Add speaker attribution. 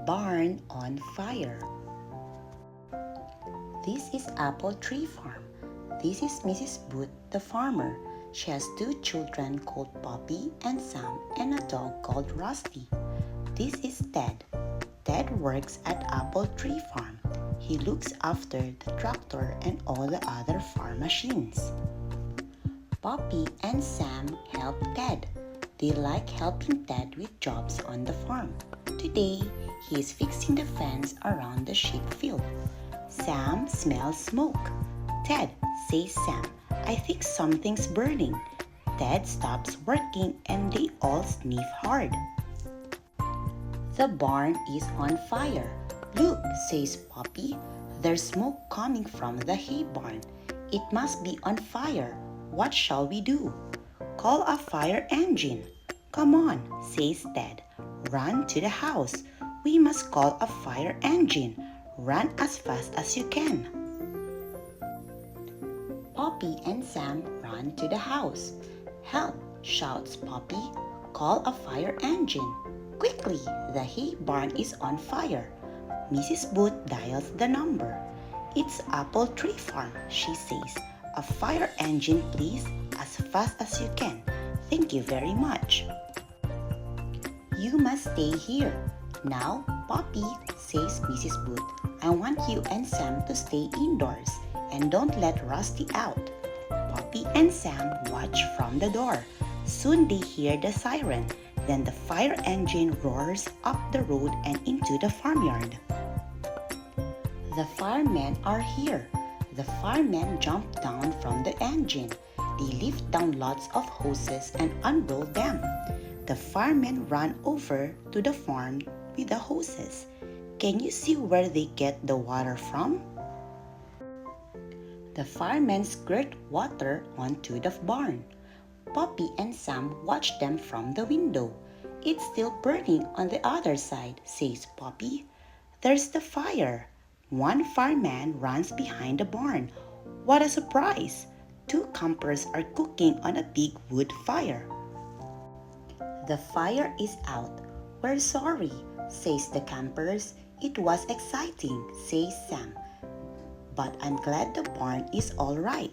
Speaker 1: barn on fire. This is Apple Tree Farm. This is Mrs. Booth, the farmer. She has two children called Poppy and Sam and a dog called Rusty. This is Ted. Ted works at Apple Tree Farm. He looks after the tractor and all the other farm machines. Poppy and Sam help Ted. They like helping Ted with jobs on the farm. Today, he is fixing the fence around the sheep field. Sam smells smoke. "Ted," says Sam, "I think something's burning." Ted stops working and they all sniff hard. The barn is on fire. "Look," says Poppy, "there's smoke coming from the hay barn. It must be on fire. What shall we do?" "Call a fire engine." "Come on," says Ted. "Run to the house. We must call a fire engine. Run as fast as you can." Poppy and Sam run to the house. "Help," shouts Poppy. "Call a fire engine. Quickly, the hay barn is on fire." Mrs. Booth dials the number. "It's Apple Tree Farm," she says. "A fire engine, please, as fast as you can. Thank you very much." "You must stay here." "Now, Poppy," says Mrs. Booth, "I want you and Sam to stay indoors and don't let Rusty out." Poppy and Sam watch from the door. Soon they hear the siren. Then the fire engine roars up the road and into the farmyard. The firemen are here. The firemen jump down from the engine. They lift down lots of hoses and unroll them. The firemen run over to the farm with the hoses. Can you see where they get the water from? The firemen squirt water onto the barn. Poppy and Sam watch them from the window. "It's still burning on the other side," says Poppy. "There's the fire." One fireman runs behind the barn. What a surprise! Two campers are cooking on a big wood fire. "The fire is out. We're sorry," says the campers. "It was exciting," says Sam. "But I'm glad the barn is all right."